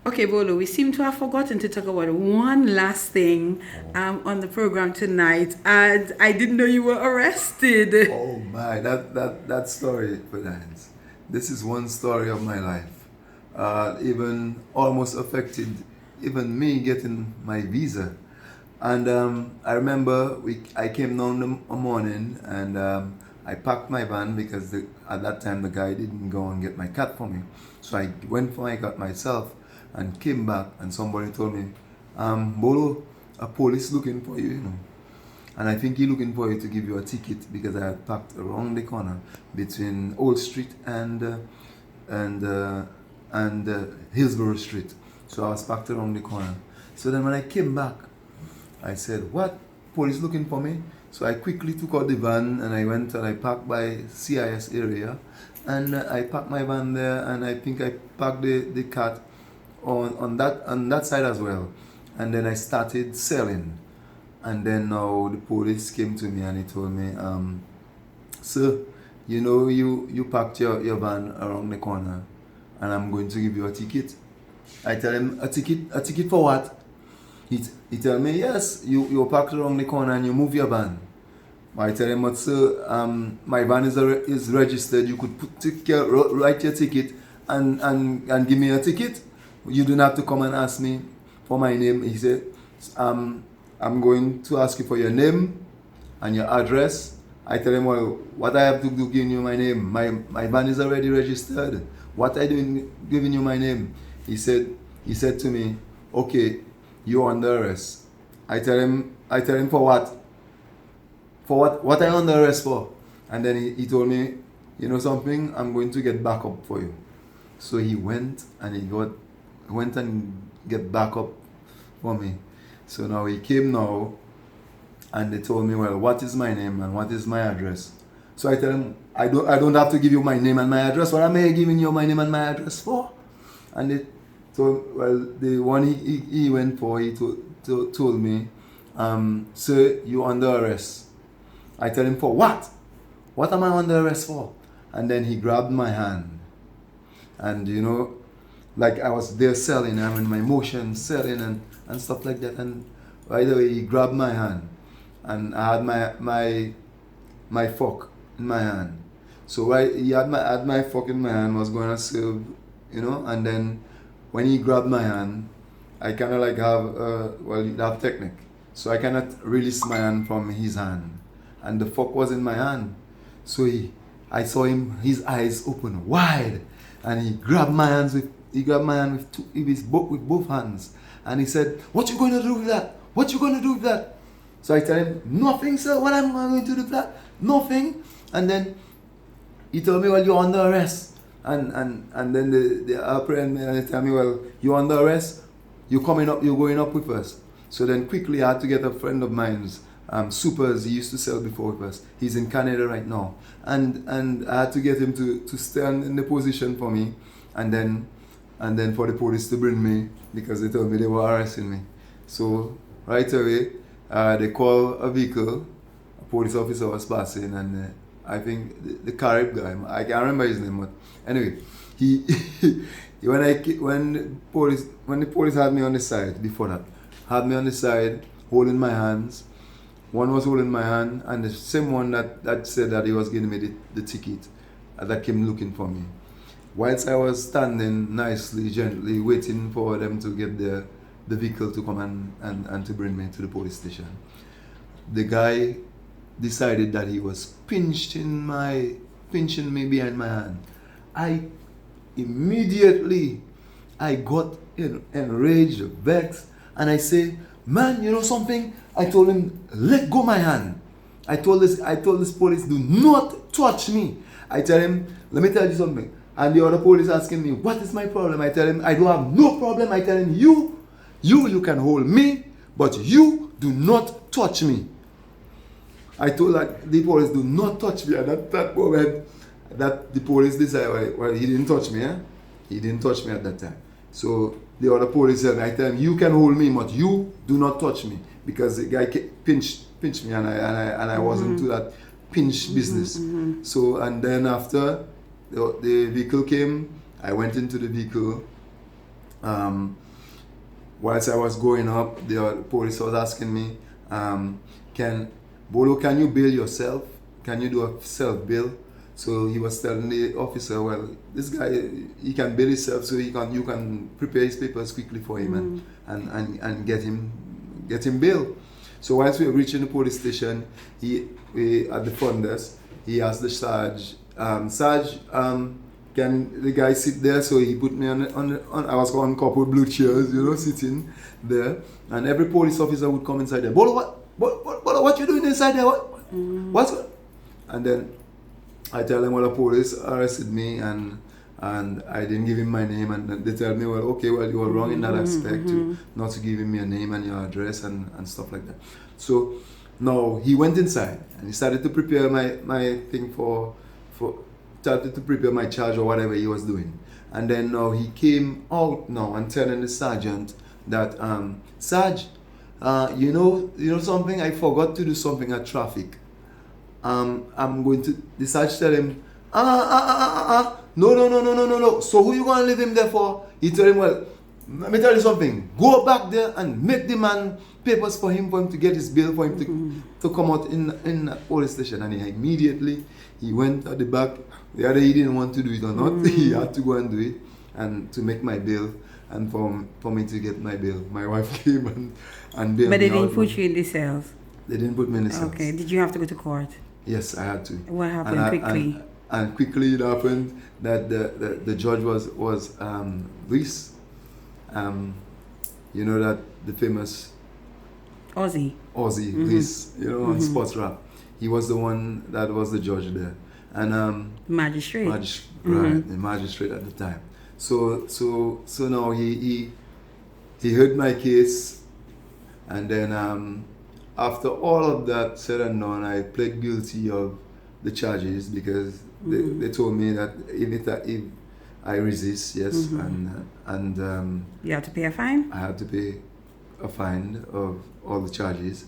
Okay, Bolo, we seem to have forgotten to talk about one last thing on the program tonight. And I didn't know you were arrested. Oh my, that story, Prudence. This is one story of my life. Even almost affected even me getting my visa. And I remember I came down a morning and I packed my van because at that time the guy didn't go and get my cat for me. So I went for my cat myself and came back and somebody told me, Bolo, a police looking for you, you know. And I think he looking for you to give you a ticket because I had parked around the corner between Old Street and Hillsborough Street. So I was parked around the corner. So then when I came back, I said, "What? Police looking for me?" So I quickly took out the van and I went and I parked by CIS area, and I parked my van there, and I think I parked the cat on that side as well, and then I started selling. And then now the police came to me and he told me, sir, you know you parked your van around the corner and I'm going to give you a ticket. I tell him, a ticket for what? He tell me, yes, you parked around the corner and you move your van. I tell him, but sir, my van is registered. You could write your ticket and give me a ticket. You don't have to come and ask me for my name. He said, I'm going to ask you for your name and your address. I tell him, well, what I have to do giving you my name? My van is already registered. What I doing giving you my name? He said to me, okay, you're under arrest. I tell him for what? For what I under arrest for? And then he told me, you know something, I'm going to get backup for you. So he went and went and get backup for me. So now he came now and they told me, well, what is my name and what is my address? So I tell him, I don't have to give you my name and my address. What am I giving you my name and my address for? And they told, well, the one he went for, he told me, sir, you under arrest. I tell him, for what? What am I under arrest for? And then he grabbed my hand. And you know, like I was there selling, I'm in my motion selling and stuff like that. And right away he grabbed my hand and I had my fork in my hand. So he had my fork in my hand, was going to serve, you know, and then when he grabbed my hand, I kind of like you have technique. So I cannot release my hand from his hand. And the fork was in my hand. So I saw him, his eyes open wide, and he grabbed my hand with both hands. And he said, what you going to do with that? What you going to do with that? So I tell him, nothing, sir. What am I going to do with that? Nothing. And then he told me, well, you're under arrest. And then the apprehend tell me, well, you're under arrest. You're going up with us. So then quickly I had to get a friend of mine's, Supers, he used to sell before with us. He's in Canada right now. And I had to get him to stand in the position for me. And then for the police to bring me, because they told me they were arresting me. So right away, they called a vehicle. A police officer was passing, and I think the Carib guy, I can't remember his name, but anyway, he when the police had me on the side before that, had me on the side holding my hands. One was holding my hand, and the same one that said that he was giving me the ticket, that came looking for me. Whilst I was standing nicely, gently, waiting for them to get the vehicle to come and to bring me to the police station, the guy decided that he was pinching me behind my hand. I immediately got enraged, vexed, and I say, man, you know something? I told him, let go my hand. I told this police, do not touch me. I tell him, let me tell you something. And the other police asking me, what is my problem? I tell him, I don't have no problem. I tell him, you can hold me, but you do not touch me. I told the police, do not touch me. And at that moment, that the police decided, well, he didn't touch me. He didn't touch me at that time. So the other police said, I tell him, you can hold me, but you do not touch me. Because the guy pinched me, and I wasn't to that pinch business. So, and then after the vehicle came, I went into the vehicle, whilst I was going up, the police was asking me, can you bail yourself? Can you do a self bail? So he was telling the officer, well, this guy, he can bail himself, so you can prepare his papers quickly for him and get him bail. So whilst we were reaching the police station, we at the front desk, he asked the Sarge, can the guy sit there? So he put me on I was on a couple blue chairs, sitting there, and every police officer would come inside there. Bolo, what you doing inside there? What's what? And then I tell them, well, the police arrested me and I didn't give him my name, and they tell me, well, okay, well, you were wrong in that aspect, not to give him your name and your address and stuff like that. So now he went inside and he started to prepare my thing started to prepare my charge or whatever he was doing. And then now he came out now and telling the sergeant that, Sarge, you know something, I forgot to do something at traffic. I'm going to, the Sarge tell him, no. So who you gonna leave him there for? He told him, well, let me tell you something, go back there and make the man papers for him to get his bail, for him to come out in the police station. And he went at the back. The other, he didn't want to do it or not. He had to go and do it and to make my bail and for me to get my bail. My wife came and bailed me out. But they didn't put you in the cells? They didn't put me in the cells. Okay. Did you have to go to court? Yes, I had to. What happened quickly? And quickly it happened that the judge was Luis. You know that the famous Aussie, Luis, on sports rap. He was the one that was the judge there. And magistrate. Right, the magistrate at the time. So now he heard my case, and then after all of that said and done, I pled guilty of the charges because they told me that if I resist, yes, and you have to pay a fine. I had to pay a fine of all the charges,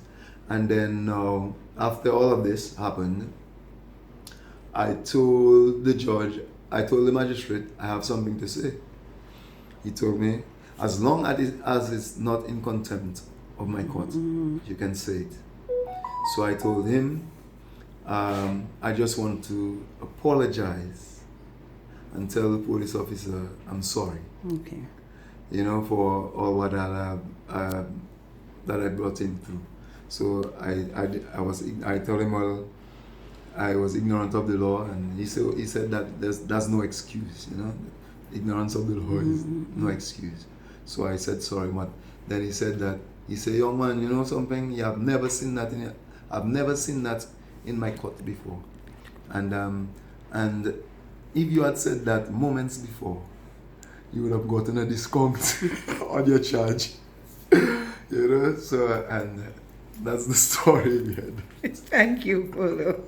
and then now after all of this happened, I told the magistrate, I have something to say. He told me, as long as it's not in contempt of my court, you can say it. So I told him, I just want to apologize and tell the police officer I'm sorry. Okay. For all what that I brought him through. So I told him, well, I was ignorant of the law, and he said that there's no excuse, ignorance of the law is no excuse. So I said sorry, but then he said, young man, you know something, I've never seen that in my court before, and if you had said that moments before, you would have gotten a discount on your charge, So and that's the story we had. Thank you, Bolo.